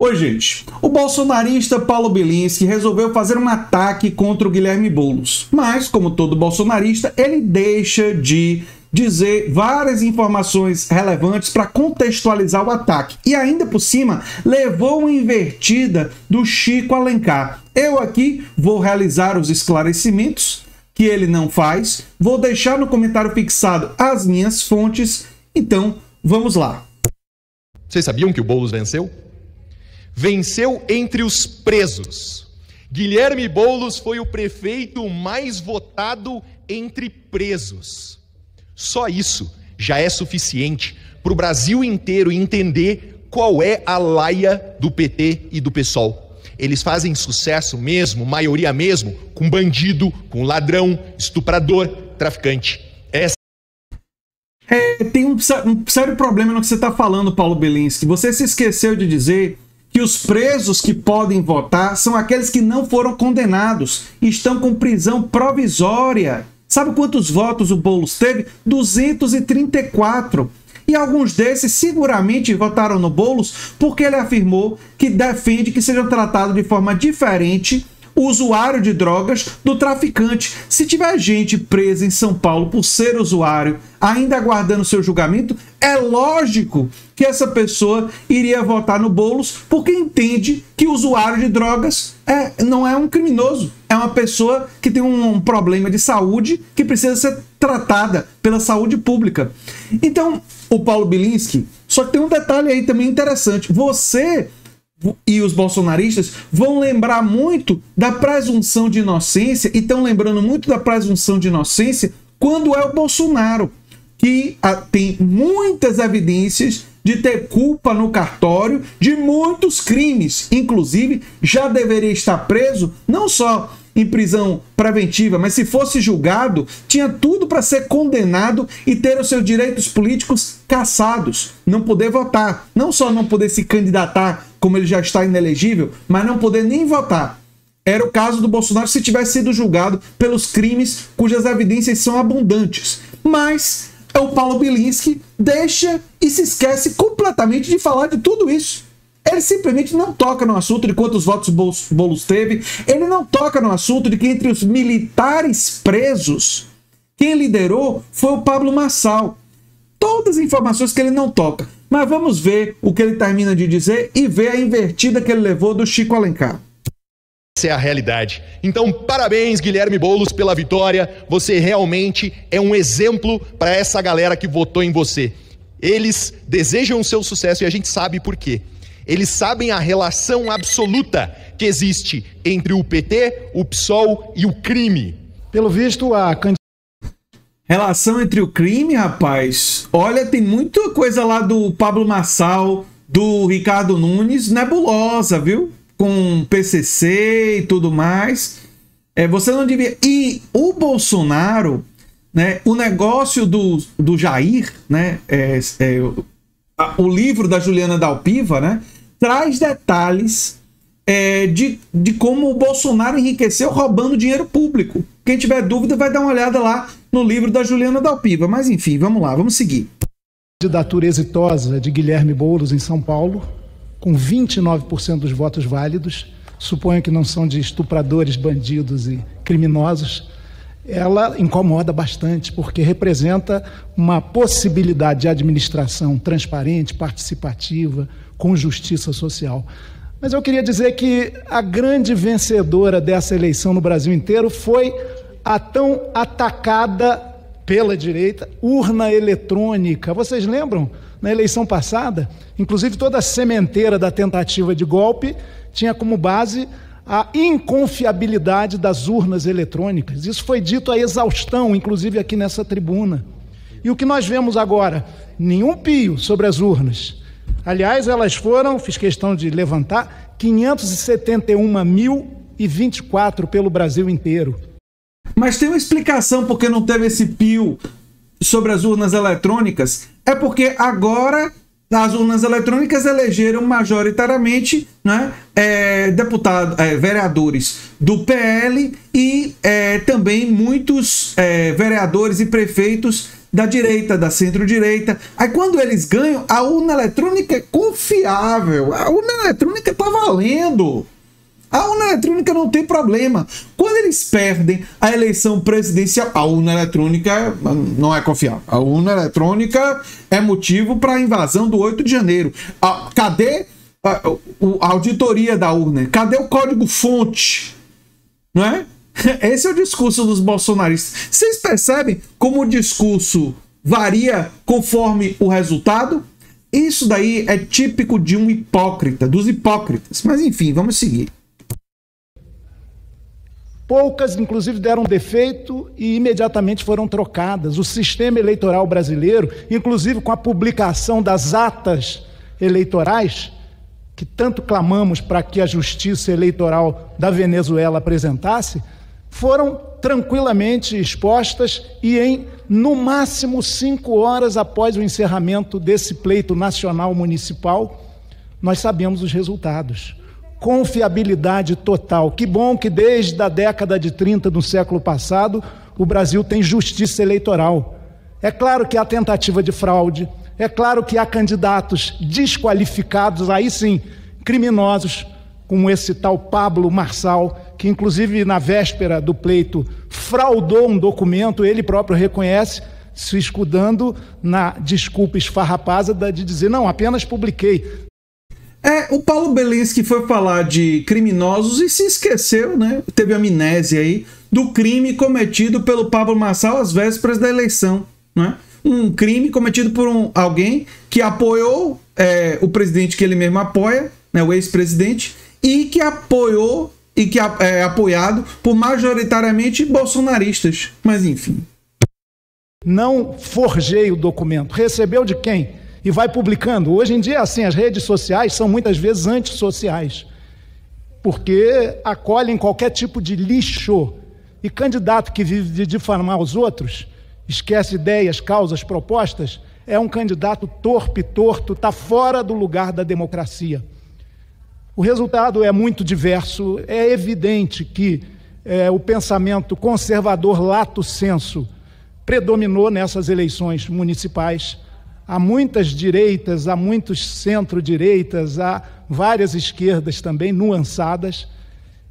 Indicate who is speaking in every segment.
Speaker 1: Oi, gente. O bolsonarista Paulo Bilinski resolveu fazer um ataque contra o Guilherme Boulos. Mas, como todo bolsonarista, ele deixa de dizer várias informações relevantes para contextualizar o ataque. E ainda por cima, levou uma invertida do Chico Alencar. Eu aqui vou realizar os esclarecimentos que ele não faz. Vou deixar no comentário fixado as minhas fontes. Então, vamos lá.
Speaker 2: Vocês sabiam que o Boulos venceu? Venceu entre os presos. Guilherme Boulos foi o prefeito mais votado entre presos. Só isso já é suficiente para o Brasil inteiro entender qual é a laia do PT e do PSOL. Eles fazem sucesso mesmo, maioria mesmo, com bandido, com ladrão, estuprador, traficante.
Speaker 1: Tem um sério problema no que você está falando, Paulo Bilinski. Você se esqueceu de dizer que os presos que podem votar são aqueles que não foram condenados e estão com prisão provisória. Sabe quantos votos o Boulos teve? 234. E alguns desses seguramente votaram no Boulos porque ele afirmou que defende que seja tratado de forma diferente o usuário de drogas do traficante. Se tiver gente presa em São Paulo por ser usuário, ainda aguardando seu julgamento, é lógico que essa pessoa iria votar no Boulos porque entende que o usuário de drogas não é um criminoso, é uma pessoa que tem um problema de saúde que precisa ser tratada pela saúde pública. Então, o Paulo Bilinski, só que tem um detalhe aí também interessante. Você e os bolsonaristas vão lembrar muito da presunção de inocência e estão lembrando muito da presunção de inocência quando é o Bolsonaro, que tem muitas evidências de ter culpa no cartório de muitos crimes. Inclusive, já deveria estar preso, não só em prisão preventiva, mas se fosse julgado, tinha tudo para ser condenado e ter os seus direitos políticos cassados, não poder votar, não só não poder se candidatar, como ele já está inelegível, mas não poder nem votar. Era o caso do Bolsonaro se tivesse sido julgado pelos crimes cujas evidências são abundantes. Mas o Paulo Bilinski deixa e se esquece completamente de falar de tudo isso. Ele simplesmente não toca no assunto de quantos votos Boulos teve. Ele não toca no assunto de que entre os militares presos, quem liderou foi o Pablo Marçal. Todas as informações que ele não toca. Mas vamos ver o que ele termina de dizer e ver a invertida que ele levou do Chico Alencar.
Speaker 2: Essa é a realidade. Então, parabéns, Guilherme Boulos, pela vitória. Você realmente é um exemplo para essa galera que votou em você. Eles desejam o seu sucesso e a gente sabe por quê. Eles sabem a relação absoluta que existe entre o PT, o PSOL e o crime.
Speaker 3: Pelo visto,
Speaker 1: relação entre o crime, rapaz? Olha, tem muita coisa lá do Pablo Marçal, do Ricardo Nunes, nebulosa, viu? Com PCC e tudo mais. Você não devia... E o Bolsonaro, né? O negócio do Jair, né? O livro da Juliana Dalpiva, né, traz detalhes de como o Bolsonaro enriqueceu roubando dinheiro público. Quem tiver dúvida vai dar uma olhada lá no livro da Juliana Dalpiva. Mas enfim, vamos lá, vamos seguir.
Speaker 3: Candidatura exitosa de Guilherme Boulos em São Paulo, com 29% dos votos válidos, suponho que não são de estupradores, bandidos e criminosos. Ela incomoda bastante, porque representa uma possibilidade de administração transparente, participativa, com justiça social. Mas eu queria dizer que a grande vencedora dessa eleição no Brasil inteiro foi a tão atacada pela direita urna eletrônica. Vocês lembram? Na eleição passada, inclusive toda a sementeira da tentativa de golpe tinha como base a inconfiabilidade das urnas eletrônicas. Isso foi dito à exaustão, inclusive aqui nessa tribuna. E o que nós vemos agora? Nenhum pio sobre as urnas. Aliás, elas foram, fiz questão de levantar, 571.024 pelo Brasil inteiro.
Speaker 1: Mas tem uma explicação por que não teve esse pio sobre as urnas eletrônicas. É porque agora as urnas eletrônicas elegeram majoritariamente, né, vereadores do PL e também muitos vereadores e prefeitos da direita, da centro-direita. Aí quando eles ganham, a urna eletrônica é confiável, a urna eletrônica tá valendo. A urna eletrônica não tem problema. Quando eles perdem a eleição presidencial, a urna eletrônica não é confiável. A urna eletrônica é motivo para a invasão do 8 de janeiro. Cadê a auditoria da urna? Cadê o código-fonte? Não é? Esse é o discurso dos bolsonaristas. Vocês percebem como o discurso varia conforme o resultado? Isso daí é típico de um hipócrita, dos hipócritas. Mas enfim, vamos seguir.
Speaker 3: Poucas, inclusive, deram defeito e imediatamente foram trocadas. O sistema eleitoral brasileiro, inclusive com a publicação das atas eleitorais, que tanto clamamos para que a justiça eleitoral da Venezuela apresentasse, foram tranquilamente expostas e em, no máximo, 5 horas após o encerramento desse pleito nacional municipal, nós sabemos os resultados. Confiabilidade total. Que bom que desde a década de 30 do século passado o Brasil tem justiça eleitoral. É claro que há tentativa de fraude, é claro que há candidatos desqualificados, aí sim, criminosos, como esse tal Pablo Marçal, que inclusive na véspera do pleito fraudou um documento, ele próprio reconhece, se escudando na desculpa esfarrapada de dizer, não, apenas publiquei.
Speaker 1: O Paulo Belensky foi falar de criminosos e se esqueceu, né? Teve amnésia aí do crime cometido pelo Pablo Marçal às vésperas da eleição, né? Um crime cometido por alguém que apoiou o presidente que ele mesmo apoia, né? O ex-presidente, e que apoiou e que é apoiado por majoritariamente bolsonaristas. Mas enfim.
Speaker 3: Não forjei o documento. Recebeu de quem? E vai publicando. Hoje em dia, assim, as redes sociais são muitas vezes antissociais, porque acolhem qualquer tipo de lixo. E candidato que vive de difamar os outros, esquece ideias, causas, propostas, é um candidato torpe, torto, está fora do lugar da democracia. O resultado é muito diverso. É evidente que o pensamento conservador lato sensu predominou nessas eleições municipais. Há muitas direitas, há muitos centro-direitas, há várias esquerdas também nuançadas.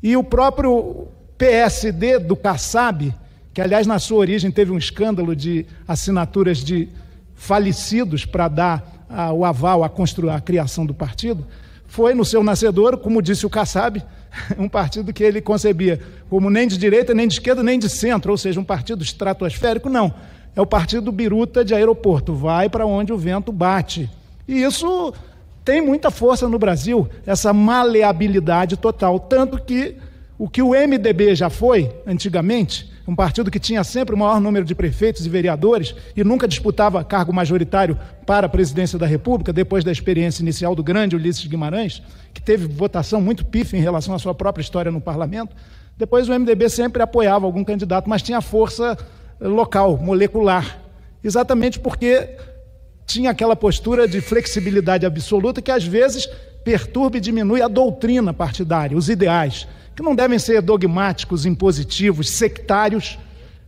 Speaker 3: E o próprio PSD do Kassab, que aliás na sua origem teve um escândalo de assinaturas de falecidos para dar o aval à criação do partido, foi no seu nascedor, como disse o Kassab, um partido que ele concebia como nem de direita, nem de esquerda, nem de centro, ou seja, um partido estratosférico, não. É o partido biruta de aeroporto, vai para onde o vento bate. E isso tem muita força no Brasil, essa maleabilidade total. Tanto que o MDB já foi, antigamente, um partido que tinha sempre o maior número de prefeitos e vereadores e nunca disputava cargo majoritário para a presidência da República, depois da experiência inicial do grande Ulisses Guimarães, que teve votação muito pífia em relação à sua própria história no parlamento. Depois o MDB sempre apoiava algum candidato, mas tinha força local, molecular, exatamente porque tinha aquela postura de flexibilidade absoluta que às vezes perturba e diminui a doutrina partidária, os ideais, que não devem ser dogmáticos, impositivos, sectários,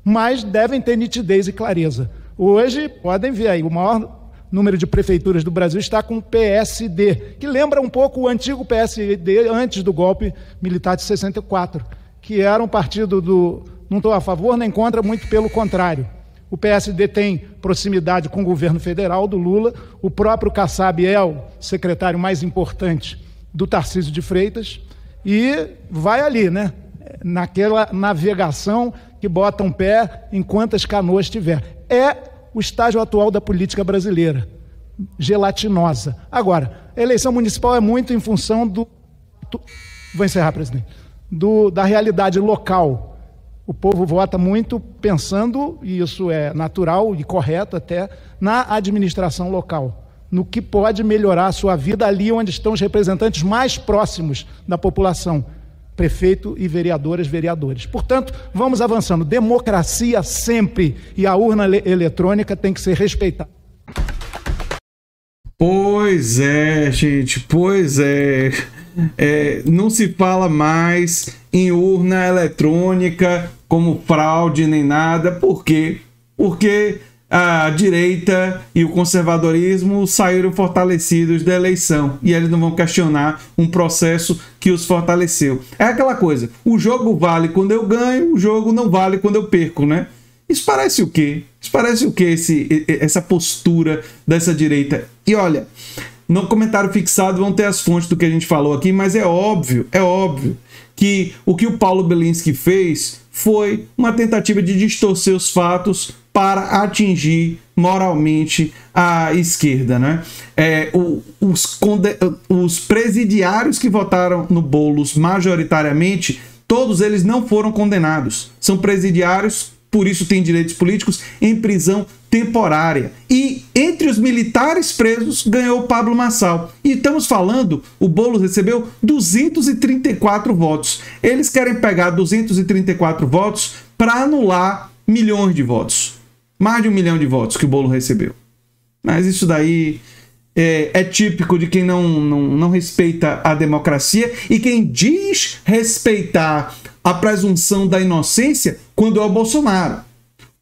Speaker 3: mas devem ter nitidez e clareza. Hoje, podem ver aí, o maior número de prefeituras do Brasil está com o PSD, que lembra um pouco o antigo PSD antes do golpe militar de 64, que era um partido não estou a favor nem contra, muito pelo contrário. O PSD tem proximidade com o governo federal do Lula, o próprio Kassab é o secretário mais importante do Tarcísio de Freitas, e vai ali, né? Naquela navegação que bota um pé em quantas canoas tiver. É o estágio atual da política brasileira, gelatinosa. Agora, a eleição municipal é muito em função vou encerrar, presidente, da realidade local. O povo vota muito pensando, e isso é natural e correto até, na administração local, no que pode melhorar a sua vida ali onde estão os representantes mais próximos da população, prefeito e vereadoras, vereadores. Portanto, vamos avançando. Democracia sempre, e a urna eletrônica tem que ser respeitada.
Speaker 1: Pois é, gente, pois é. Não se fala mais em urna eletrônica como fraude nem nada. Por quê? Porque a direita e o conservadorismo saíram fortalecidos da eleição e eles não vão questionar um processo que os fortaleceu. É aquela coisa, o jogo vale quando eu ganho, o jogo não vale quando eu perco, né? Isso parece o quê? Isso parece o quê, essa postura dessa direita? E olha, no comentário fixado vão ter as fontes do que a gente falou aqui, mas é óbvio que o Paulo Bellinski fez foi uma tentativa de distorcer os fatos para atingir moralmente a esquerda, né? Os presidiários que votaram no Boulos majoritariamente, todos eles não foram condenados. São presidiários, por isso têm direitos políticos, em prisão temporária. E entre os militares presos ganhou o Pablo Marçal. E estamos falando, o Boulos recebeu 234 votos. Eles querem pegar 234 votos para anular milhões de votos. Mais de 1 milhão de votos que o Boulos recebeu. Mas isso daí é típico de quem não respeita a democracia e quem diz respeitar a presunção da inocência quando é o Bolsonaro.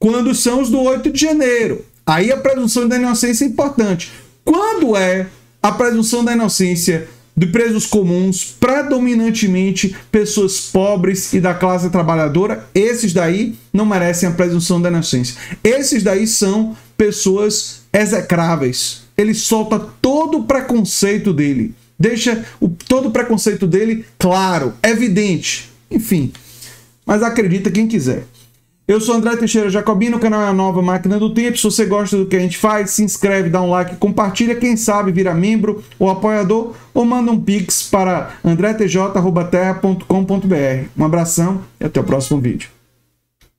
Speaker 1: Quando são os do 8 de janeiro. Aí a presunção da inocência é importante. Quando é a presunção da inocência de presos comuns, predominantemente pessoas pobres e da classe trabalhadora, esses daí não merecem a presunção da inocência. Esses daí são pessoas execráveis. Ele solta todo o preconceito dele. Deixa todo o preconceito dele claro, evidente. Enfim, mas acredita quem quiser. Eu sou André Teixeira Jacobino, o canal é a Nova Máquina do Tempo. Se você gosta do que a gente faz, se inscreve, dá um like, compartilha. Quem sabe vira membro ou apoiador ou manda um pix para andretj@terra.com.br. Um abração e até o próximo vídeo.